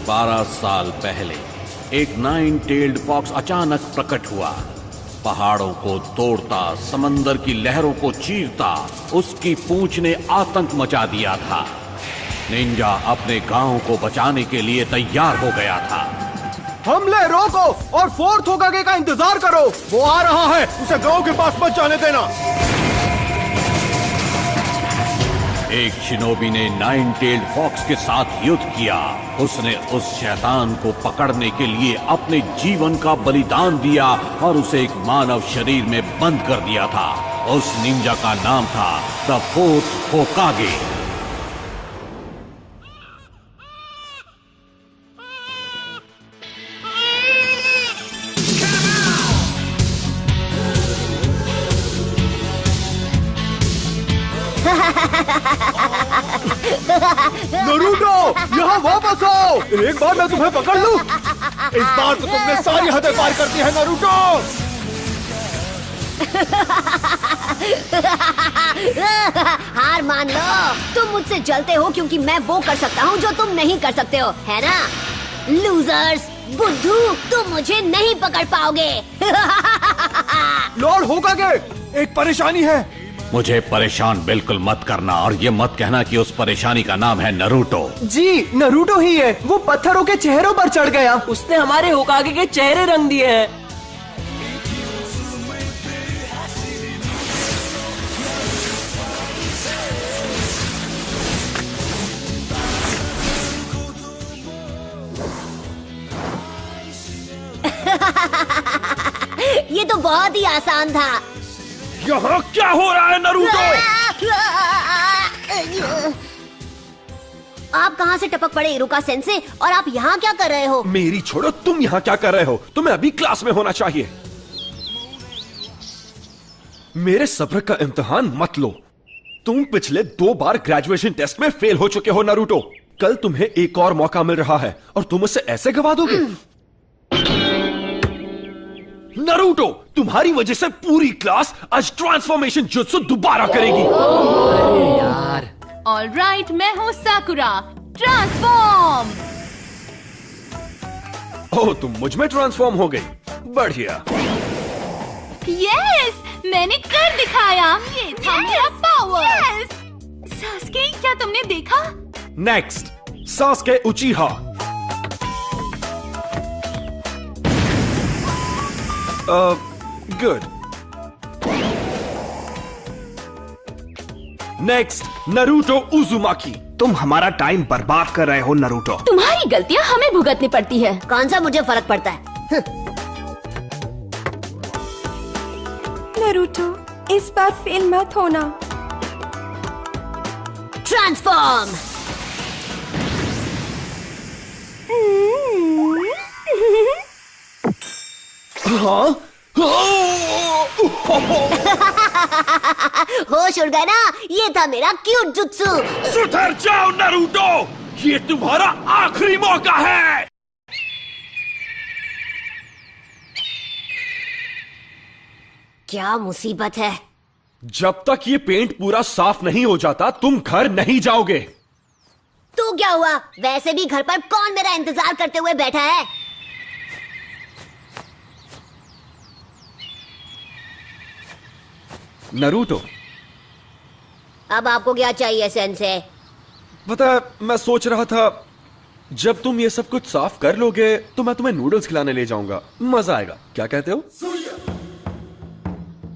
12 साल पहले एक 9-tailed फॉक्स अचानक प्रकट हुआ। पहाड़ों को तोड़ता, समंदर की लहरों को चीरता उसकी पूंछ ने आतंक मचा दिया था। निंजा अपने गांव को बचाने के लिए तैयार हो गया था। हमले रोको और फोर्थ होकागे का इंतजार करो, वो आ रहा है, उसे गांव के पास मत जाने देना। एक शिनोबी ने 9-tailed फॉक्स के साथ युद्ध किया। उसने उस शैतान को पकड़ने के लिए अपने जीवन का बलिदान दिया और उसे एक मानव शरीर में बंद कर दिया था। उस निंजा का नाम था द फोर्थ होकागे। नरूटो, यहाँ वापस आओ। एक बार मैं तुम्हें पकड़ लूं। इस बार तो तुमने सारी हदें पार कर दी है नरूटो। हार मान लो, तुम मुझसे जलते हो क्योंकि मैं वो कर सकता हूँ जो तुम नहीं कर सकते हो, है ना? लूजर्स, बुद्धू, तुम मुझे नहीं पकड़ पाओगे। लॉर्ड होकागे, एक परेशानी है। मुझे परेशान बिल्कुल मत करना और ये मत कहना कि उस परेशानी का नाम है नरूटो। जी, नरूटो ही है। वो पत्थरों के चेहरों पर चढ़ गया। उसने हमारे होकागे के चेहरे रंग दिए हैं। ये तो बहुत ही आसान था। यहाँ क्या हो रहा है नरूटो? आप कहाँ से टपक पड़े इरुका सेंसे, और आप यहाँ क्या कर रहे हो? मेरी छोड़ो, तुम यहाँ क्या कर रहे हो? तुम्हें अभी क्लास में होना चाहिए। मेरे सब्र का इम्तिहान मत लो। तुम पिछले 2 बार ग्रेजुएशन टेस्ट में फेल हो चुके हो नरूटो। कल तुम्हें एक और मौका मिल रहा है और तुम उसे ऐसे गवा दोगे? नरूटो, तुम्हारी वजह से पूरी क्लास आज ट्रांसफॉर्मेशन जुत्सु दोबारा करेगी। अरे यार। ऑलराइट, मैं हूँ साकुरा। ट्रांसफॉर्म। ओह, तुम मुझ में ट्रांसफॉर्म हो गई। बढ़िया। यस, मैंने कर दिखाया। ये था मेरा पावर। यस। सास्के, क्या तुमने देखा? Next, Sasuke उचिहा। Good. Next, Naruto उजुमाकी। तुम हमारा टाइम बर्बाद कर रहे हो नरूटो। तुम्हारी गलतियाँ हमें भुगतनी पड़ती है। कौन सा मुझे फर्क पड़ता है? नरूटो, इस बार फेल मत होना। ट्रांसफॉर्म। हाँ? होश उड़ गया ना? ये था मेरा क्यूट जुत्सु। सुधर जाओ नरूटो, ये तुम्हारा आखिरी मौका है। क्या मुसीबत है? जब तक ये पेंट पूरा साफ नहीं हो जाता तुम घर नहीं जाओगे। तो क्या हुआ? वैसे भी घर पर कौन मेरा इंतजार करते हुए बैठा है? नरूटो, अब आपको क्या चाहिए सेंसे? पता है, मैं सोच रहा था जब तुम ये सब कुछ साफ कर लोगे तो मैं तुम्हें नूडल्स खिलाने ले जाऊंगा। मजा आएगा, क्या कहते हो?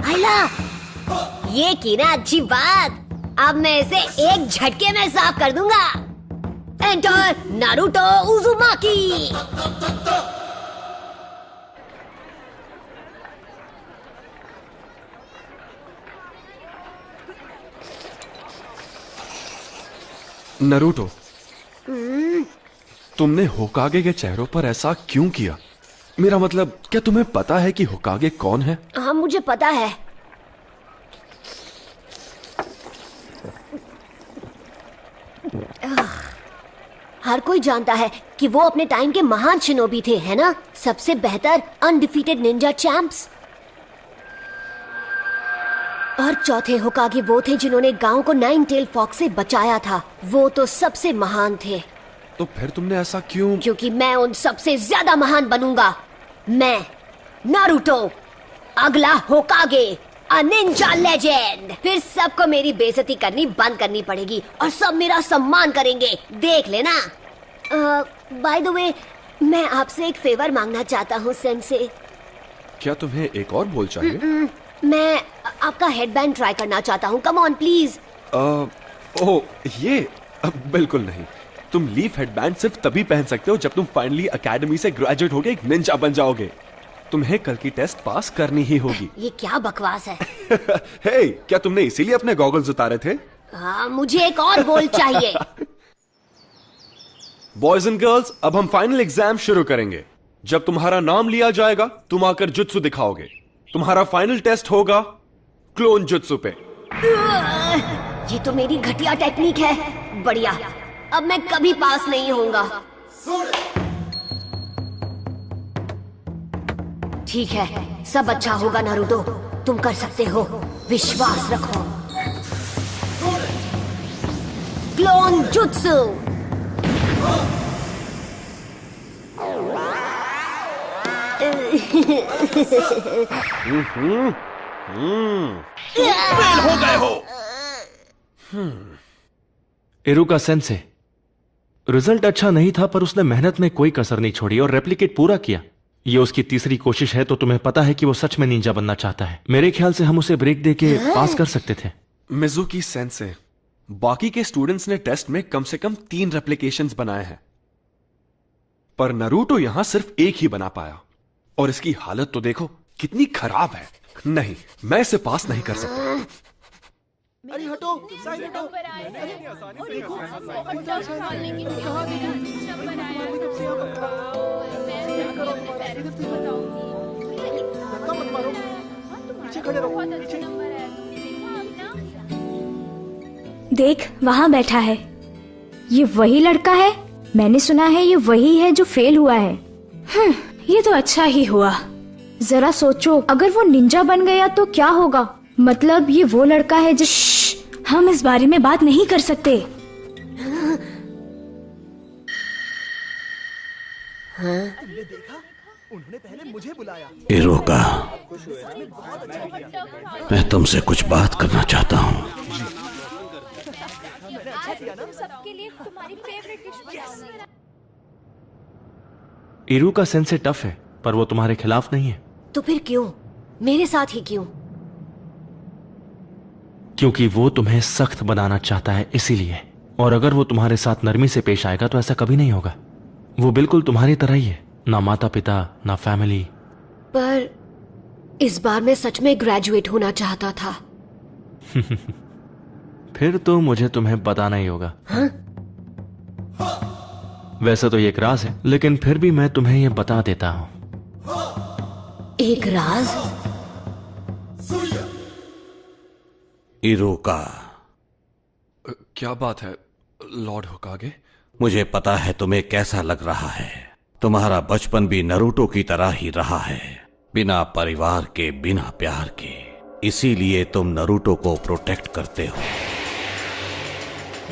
आइला, ये की ना अच्छी बात। अब मैं इसे एक झटके में साफ कर दूंगा। Enter Naruto उजुमाकी। नरूटो, तुमने होकागे के चेहरों पर ऐसा क्यों किया? मेरा मतलब, क्या तुम्हें पता है कि होकागे कौन है? हाँ, मुझे पता है। हर कोई जानता है कि वो अपने टाइम के महान शिनोबी थे, है ना? सबसे बेहतर अनडिफीटेड निंजा चैंप्स। और चौथे होकागे वो थे जिन्होंने गांव को 9-tailed फॉक्स से बचाया था। वो तो सबसे महान थे। तो फिर तुमने ऐसा क्यों? क्योंकि मैं उन सबसे ज्यादा महान बनूंगा। मैं नारुतो, अगला होकागे, अ निंजा लेजेंड। फिर सबको मेरी बेइज्जती करनी बंद करनी पड़ेगी और सब मेरा सम्मान करेंगे, देख लेना। बाय द वे, मैं आपसे एक फेवर मांगना चाहता हूँ सेंसे। क्या तुम्हें एक और बोल चाहिए? मैं आपका हेडबैंड ट्राई करना चाहता हूँ। Come on please. ओह ये बिल्कुल नहीं। तुम लीफ हेडबैंड सिर्फ तभी पहन सकते हो जब तुम फाइनली एकेडमी से ग्रेजुएट होके एक निंजा बन जाओगे। तुम्हें कल की टेस्ट पास करनी ही होगी। ये क्या बकवास है? हे, क्या तुमने इसीलिए अपने गॉगल्स उतारे थे? हाँ, मुझे एक और बोल चाहिए। बॉयज एंड गर्ल्स, अब हम फाइनल एग्जाम शुरू करेंगे। जब तुम्हारा नाम लिया जाएगा तुम आकर जुत्सु दिखाओगे। तुम्हारा फाइनल टेस्ट होगा क्लोन जुत्सु पे। ये तो मेरी घटिया टेक्निक है। बढ़िया, अब मैं कभी पास नहीं होऊंगा। ठीक है, सब अच्छा होगा नारुतो, तुम कर सकते हो, विश्वास रखो। Clone jutsu. फेल हो गए हो। इरुका सेंसे, रिजल्ट अच्छा नहीं था पर उसने मेहनत में कोई कसर नहीं छोड़ी और रेप्लिकेट पूरा किया। ये उसकी तीसरी कोशिश है तो तुम्हें पता है कि वो सच में निंजा बनना चाहता है। मेरे ख्याल से हम उसे ब्रेक देके पास कर सकते थे। मिजुकी सेंसे, बाकी के स्टूडेंट्स ने टेस्ट में कम से कम 3 रेप्लिकेशंस बनाए हैं, पर नारुतो यहां सिर्फ एक ही बना पाया। और इसकी हालत तो देखो कितनी खराब है। नहीं, मैं इसे पास नहीं कर सकता। अरे हटो, साइड हटो। धक्का मत मारो, पीछे खड़े रहो, पीछे। देख, वहाँ बैठा है। ये वही लड़का है? मैंने सुना है ये वही है जो फेल हुआ है। ये तो अच्छा ही हुआ। जरा सोचो, अगर वो निंजा बन गया तो क्या होगा? मतलब ये वो लड़का है जिस... हम इस बारे में बात नहीं कर सकते। उन्होंने पहले मुझे बुलाया। इरुका, मैं तुमसे कुछ बात करना चाहता हूँ। इरुका सेंसे टफ है पर वो तुम्हारे खिलाफ नहीं है। तो फिर क्यों? मेरे साथ ही क्यों? क्योंकि वो तुम्हें सख्त बनाना चाहता है, इसीलिए। और अगर वो तुम्हारे साथ नरमी से पेश आएगा तो ऐसा कभी नहीं होगा। वो बिल्कुल तुम्हारी तरह ही है, ना माता पिता ना फैमिली। पर इस बार मैं सच में ग्रेजुएट होना चाहता था। फिर तो मुझे तुम्हें बताना ही होगा। हाँ? वैसे तो ये एक राज है, लेकिन फिर भी मैं तुम्हें ये बता देता हूं। एक राज? इरुका, क्या बात है लॉर्ड होकागे? मुझे पता है तुम्हें कैसा लग रहा है। तुम्हारा बचपन भी नारुतो की तरह ही रहा है, बिना परिवार के, बिना प्यार के। इसीलिए तुम नारुतो को प्रोटेक्ट करते हो।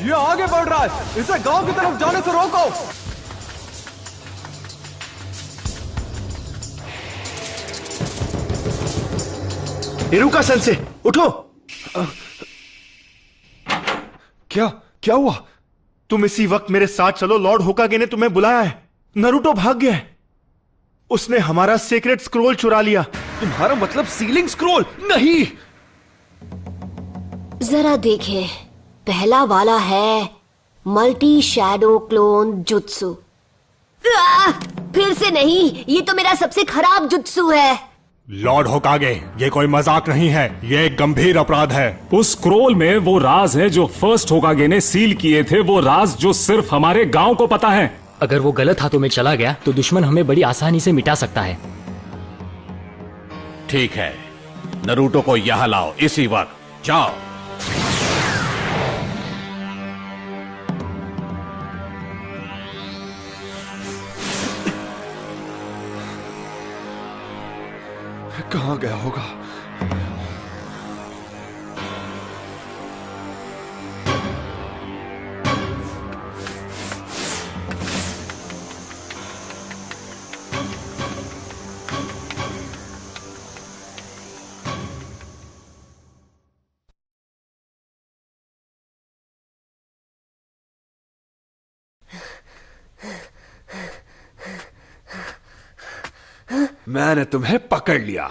ये आगे बढ़ रहा है, इसे गांव की तरफ जाने से रोको। इरुका सेंसे, उठो। क्या क्या हुआ? तुम इसी वक्त मेरे साथ चलो, लॉर्ड होकागे ने तुम्हें बुलाया है। नारुतो भाग गया है। उसने हमारा सीक्रेट स्क्रोल चुरा लिया। तुम्हारा मतलब सीलिंग स्क्रोल? नहीं। जरा देखें, पहला वाला है मल्टी शैडो क्लोन जुत्सु। फिर से नहीं, ये तो मेरा सबसे खराब जुत्सु है। लॉर्ड होकागे, ये कोई मजाक नहीं है, ये एक गंभीर अपराध है। उस स्क्रोल में वो राज है जो फर्स्ट होकागे ने सील किए थे, वो राज जो सिर्फ हमारे गांव को पता है। अगर वो गलत हाथों में चला गया तो दुश्मन हमें बड़ी आसानी से मिटा सकता है। ठीक है, नारुतो को यहां लाओ इसी वक्त। जाओ। कहां गया होगा? मैंने तुम्हें पकड़ लिया।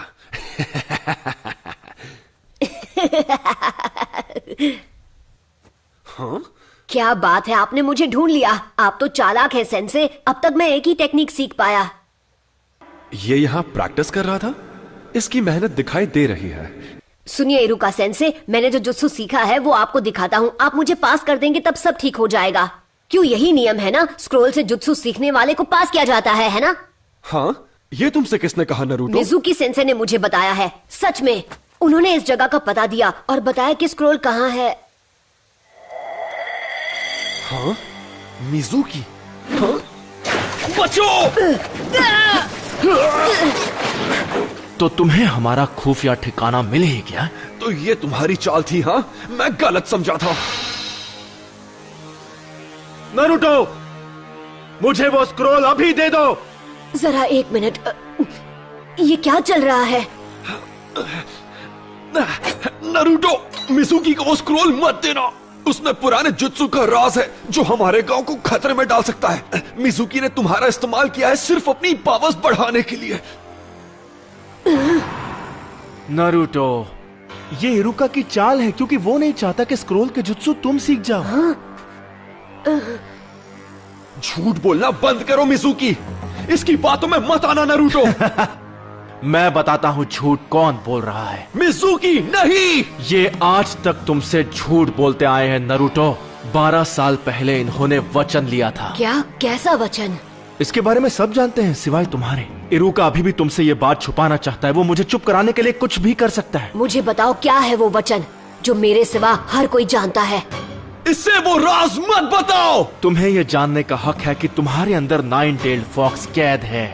हाँ? क्या बात है, आपने मुझे ढूंढ लिया। आप तो चालाक है सेंसे। अब तक मैं एक ही टेक्निक सीख पाया। ये यहां प्रैक्टिस कर रहा था? इसकी मेहनत दिखाई दे रही है। सुनिए इरुका सेंसे, मैंने जो जुत्सु सीखा है वो आपको दिखाता हूँ। आप मुझे पास कर देंगे तब सब ठीक हो जाएगा। क्यों, यही नियम है ना? स्क्रोल से जुत्सु सीखने वाले को पास किया जाता है ना? हाँ, ये तुमसे किसने कहा नरूटो? मिजुकी सेंसे ने मुझे बताया है। सच में, उन्होंने इस जगह का पता दिया और बताया कि स्क्रोल कहाँ है। हाँ? मिजुकी? हाँ? बचो! तो तुम्हें हमारा खुफिया ठिकाना मिल ही गया? तो ये तुम्हारी चाल थी? हाँ, मैं गलत समझा था। नरूटो, मुझे वो स्क्रोल अभी दे दो। जरा एक मिनट, ये क्या चल रहा है? नरूटो, मिजुकी को वो स्क्रोल मत देना। उसमें पुराने जुत्सु का राज है जो हमारे गांव को खतरे में डाल सकता है। मिजुकी ने तुम्हारा इस्तेमाल किया है सिर्फ अपनी पावर्स बढ़ाने के लिए। नरूटो, ये इरुका की चाल है क्योंकि वो नहीं चाहता कि स्क्रोल के जुत्सु तुम सीख जाओ। झूठ बोलना बंद करो मिजुकी। इसकी बातों में मत आना नरूटो। मैं बताता हूँ झूठ कौन बोल रहा है। मिजुकी नहीं! ये आज तक तुमसे झूठ बोलते आए हैं नरूटो। 12 साल पहले इन्होंने वचन लिया था। क्या? कैसा वचन? इसके बारे में सब जानते हैं सिवाय तुम्हारे। इरुका अभी भी तुमसे ये बात छुपाना चाहता है। वो मुझे चुप कराने के लिए कुछ भी कर सकता है। मुझे बताओ क्या है वो वचन जो मेरे सिवा हर कोई जानता है। इससे वो राज मत बताओ। तुम्हें ये जानने का हक है कि तुम्हारे अंदर 9-टेल्ड फॉक्स कैद है।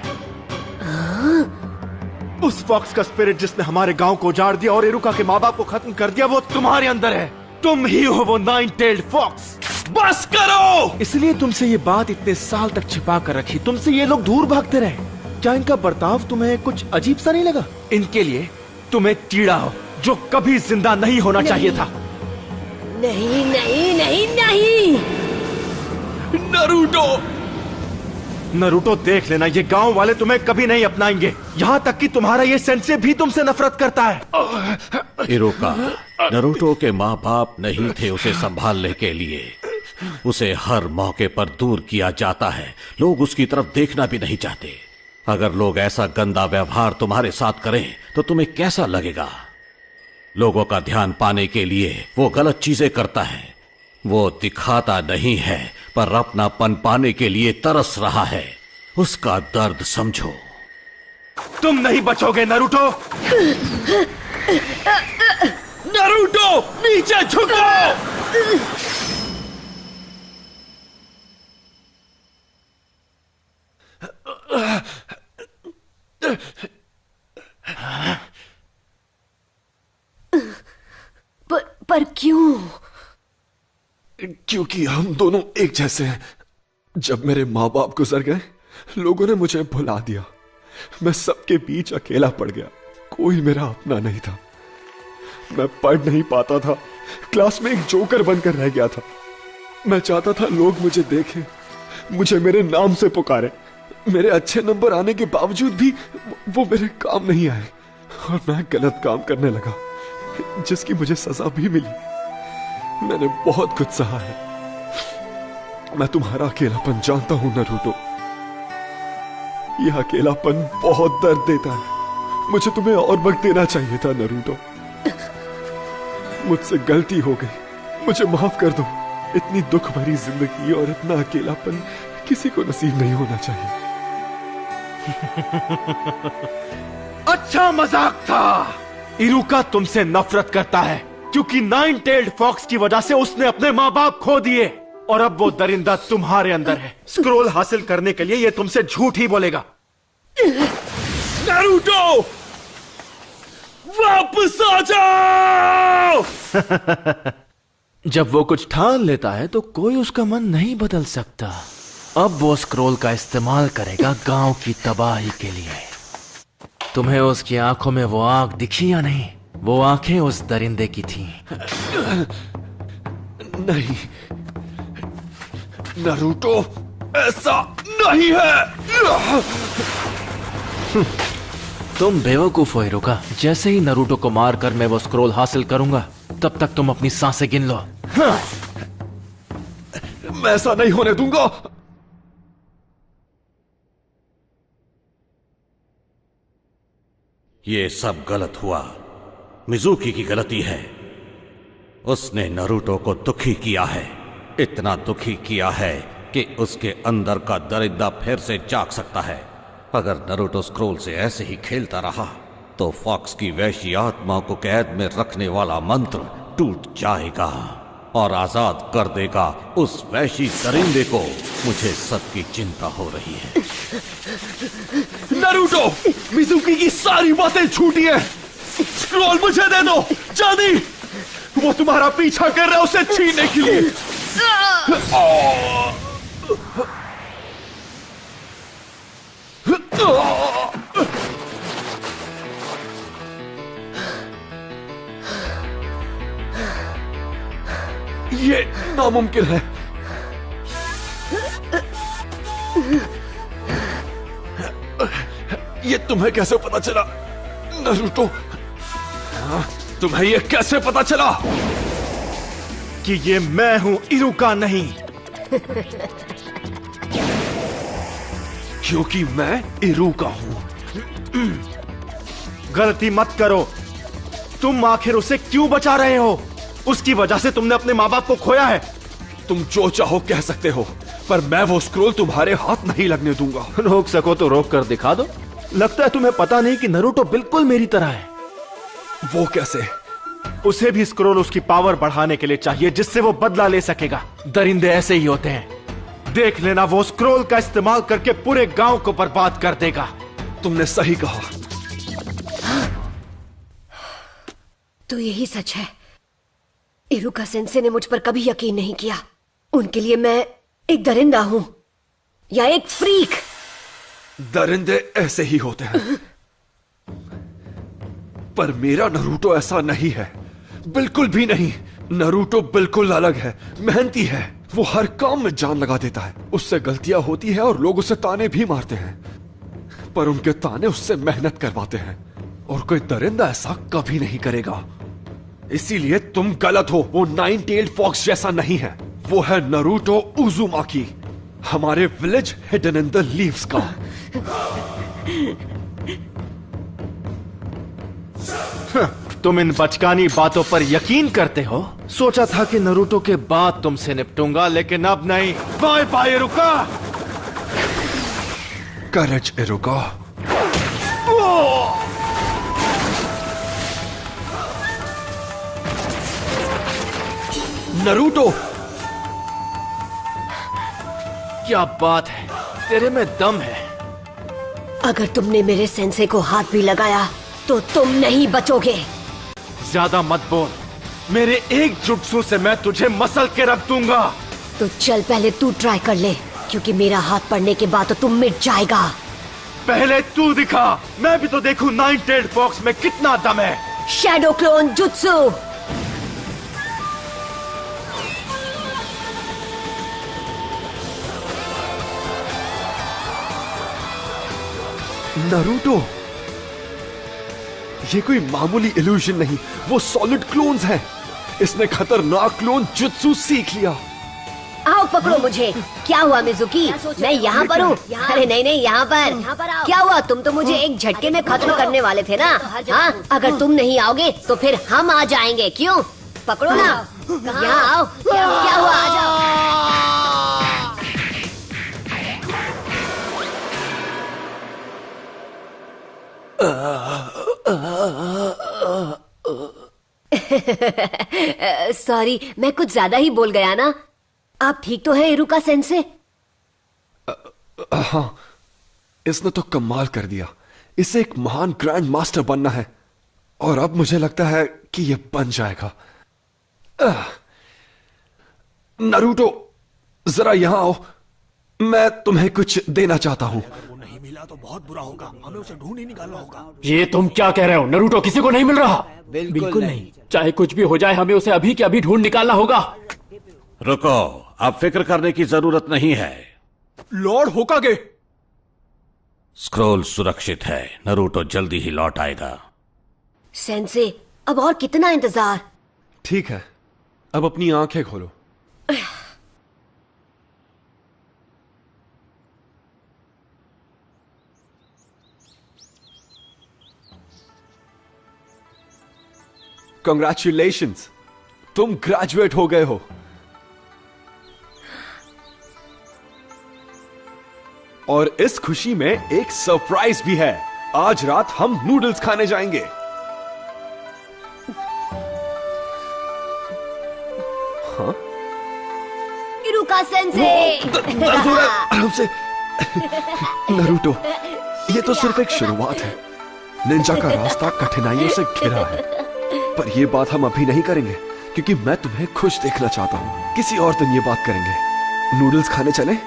उस फॉक्स का स्पिरिट जिसने हमारे गांव को उजाड़ दिया और इरुका के माँ बाप को खत्म कर दिया, वो तुम्हारे अंदर है। तुम ही हो वो 9-टेल्ड फॉक्स। बस करो! इसलिए तुमसे ये बात इतने साल तक छिपा कर रखी। तुमसे ये लोग दूर भागते रहे। क्या इनका बर्ताव तुम्हें कुछ अजीब सा नहीं लगा? इनके लिए तुम एक कीड़ा हो जो कभी जिंदा नहीं होना चाहिए था। नहीं नहीं नहीं नहीं। नरूटो! नरूटो, देख लेना, ये गांव वाले तुम्हें कभी नहीं अपनाएंगे। यहाँ तक कि तुम्हारा ये सेंसे भी तुमसे नफरत करता है। इरुका, नरूटो के माँ बाप नहीं थे उसे संभालने के लिए। उसे हर मौके पर दूर किया जाता है। लोग उसकी तरफ देखना भी नहीं चाहते। अगर लोग ऐसा गंदा व्यवहार तुम्हारे साथ करें तो तुम्हें कैसा लगेगा? लोगों का ध्यान पाने के लिए वो गलत चीजें करता है। वो दिखाता नहीं है पर अपनापन पाने के लिए तरस रहा है। उसका दर्द समझो। तुम नहीं बचोगे नरूटो। नरूटो, नीचे झुको! पर क्यों? क्योंकि हम दोनों एक जैसे हैं। जब मेरे माँ बाप गुजर गए, लोगों ने मुझे भुला दिया। मैं सबके बीच अकेला पड़ गया। कोई मेरा अपना नहीं था। मैं पढ़ नहीं पाता था। क्लास में एक जोकर बनकर रह गया था। मैं चाहता था लोग मुझे देखें, मुझे मेरे नाम से पुकारें। मेरे अच्छे नंबर आने के बावजूद भी वो मेरे काम नहीं आए और मैं गलत काम करने लगा, जिसकी मुझे सजा भी मिली। मैंने बहुत कुछ सहा है। मैं तुम्हारा अकेलापन जानता हूं नरूटो। यह अकेलापन बहुत दर्द देता है। मुझे तुम्हें और वक्त देना चाहिए था नरूटो। मुझसे गलती हो गई, मुझे माफ कर दो। इतनी दुख भरी जिंदगी और इतना अकेलापन किसी को नसीब नहीं होना चाहिए। अच्छा मजाक था। इरुका तुमसे नफरत करता है क्योंकि 9-टेल्ड फॉक्स की वजह से उसने अपने माँ बाप खो दिए और अब वो दरिंदा तुम्हारे अंदर है। स्क्रोल हासिल करने के लिए ये तुमसे झूठ ही बोलेगा। नरूटो, वापस आ जाओ! जब वो कुछ ठान लेता है तो कोई उसका मन नहीं बदल सकता। अब वो स्क्रोल का इस्तेमाल करेगा गांव की तबाही के लिए। तुम्हें उसकी आंखों में वो आग दिखी या नहीं? वो आंखें उस दरिंदे की थीं। नहीं नरूटो, ऐसा नहीं है। तुम बेवकूफ हो हिरुका। जैसे ही नरूटो को मारकर मैं वो स्क्रोल हासिल करूंगा, तब तक तुम अपनी सांसें गिन लो। हाँ। मैं ऐसा नहीं होने दूंगा। ये सब गलत हुआ। मिजुकी की गलती है। उसने नरूटो को दुखी किया है, इतना दुखी किया है कि उसके अंदर का दरिद्र फिर से जाग सकता है। अगर नरूटो स्क्रोल से ऐसे ही खेलता रहा तो फॉक्स की वैश्य आत्मा को कैद में रखने वाला मंत्र टूट जाएगा और आजाद कर देगा उस वैश्य दरिंदे को। मुझे सबकी चिंता हो रही है। नरूटो, मिजुकी की सारी बातें झूठी हैं। स्क्रोल मुझे दे दो, जल्दी। वो तुम्हारा पीछा कर रहा है उसे छीनने के लिए। ये नामुमकिन है। ये तुम्हें कैसे पता चला नरूटो? तुम्हें ये कैसे पता चला कि ये मैं हूं, इरुका नहीं? क्योंकि मैं इरुका हूं। गलती मत करो। तुम आखिर उसे क्यों बचा रहे हो? उसकी वजह से तुमने अपने माँ बाप को खोया है। तुम जो चाहो कह सकते हो, पर मैं वो स्क्रोल तुम्हारे हाथ नहीं लगने दूंगा। रोक सको तो रोक कर दिखा दो। लगता है तुम्हें पता नहीं कि नरूटो बिल्कुल मेरी तरह है। वो कैसे? उसे भी स्क्रोल उसकी पावर बढ़ाने के लिए चाहिए, जिससे वो बदला ले सकेगा। दरिंदे ऐसे ही होते हैं। देख लेना, वो स्क्रोल का इस्तेमाल करके पूरे गांव को बर्बाद कर देगा। तुमने सही कहा। तो यही सच है। इरुका सेंसे ने मुझ पर कभी यकीन नहीं किया। उनके लिए मैं एक दरिंदा हूं या एक फ्रीक। दरिंदे ऐसे ही होते हैं, पर मेरा नरूटो ऐसा नहीं है, बिल्कुल भी नहीं। नरूटो बिल्कुल अलग है, मेहनती है। वो हर काम में जान लगा देता है। उससे गलतियां होती है और लोग उसे ताने भी मारते हैं, पर उनके ताने उससे मेहनत करवाते हैं। और कोई दरिंदा ऐसा कभी नहीं करेगा। इसीलिए तुम गलत हो। वो नाइन टेल्ड फॉक्स जैसा नहीं है। वो है नरूटो उजुमाकी, हमारे village hidden in the leaves का। तुम इन बचकानी बातों पर यकीन करते हो? सोचा था कि नरूटो के बाद तुमसे निपटूंगा, लेकिन अब नहीं। Bye bye Iruka. Courage Iruka. Naruto, क्या बात है, तेरे में दम है। अगर तुमने मेरे सेंसे को हाथ भी लगाया तो तुम नहीं बचोगे। ज्यादा मत बोल। मेरे एक जुट्सु से मैं तुझे मसल के रख दूंगा। तो चल पहले तू ट्राई कर ले, क्योंकि मेरा हाथ पड़ने के बाद तो तुम मिट जाएगा। पहले तू दिखा, मैं भी तो देखूं नाइन टेल्ड फॉक्स में कितना दम है। Shadow clone jutsu. नरूटो, ये कोई मामूली इल्यूजन नहीं, वो सॉलिड क्लोन्स हैं। इसने खतरनाक क्लोन जुत्सु सीख लिया। आओ पकड़ो मुझे। क्या हुआ मिजुकी? मैं यहाँ पर हूँ। अरे नहीं नहीं, यहाँ पर क्या हुआ? तुम तो मुझे एक झटके में खत्म करने वाले थे ना। हाँ, अगर तुम नहीं आओगे तो फिर हम आ जाएंगे। क्यों? पकड़ो ना, यहाँ आओ। क्या हुआ? आ जाओ। सॉरी, मैं कुछ ज्यादा ही बोल गया ना। आप ठीक तो है इरुका सेंसे? हाँ, इसने तो कमाल कर दिया। इसे एक महान ग्रैंड मास्टर बनना है, और अब मुझे लगता है कि यह बन जाएगा। नरूटो, जरा यहां आओ। मैं तुम्हें कुछ देना चाहता हूं। नहीं मिला तो बहुत बुरा होगा। हमें उसे ढूंढ ही निकालना होगा। ये तुम क्या कह रहे हो? नरूटो किसी को नहीं मिल रहा। बिल्कुल नहीं। चाहे कुछ भी हो जाए, हमें उसे अभी के अभी ढूंढ निकालना होगा। रुको, अब फिक्र करने की जरूरत नहीं है। लॉर्ड होकागे, स्क्रोल सुरक्षित है, नरूटो जल्दी ही लौट आएगा। सेंसे, अब और कितना इंतजार? ठीक है, अब अपनी आंखें खोलो। Congratulations, तुम ग्रेजुएट हो गए हो। और इस खुशी में एक सरप्राइज भी है। आज रात हम नूडल्स खाने जाएंगे। हाँ? इरुका सेंसे। आराम से। नरूटो, ये तो सिर्फ एक शुरुआत है। निंजा का रास्ता कठिनाइयों से घिरा है, पर यह बात हम अभी नहीं करेंगे क्योंकि मैं तुम्हें खुश देखना चाहता हूं। किसी और दिन ये बात करेंगे। नूडल्स खाने चलें?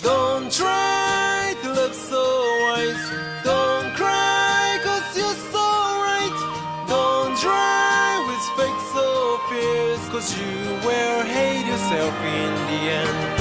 Don't try to live so wise. Don't cry, cause you're so right. Don't try with fake so fierce, cause you will hate yourself in the end.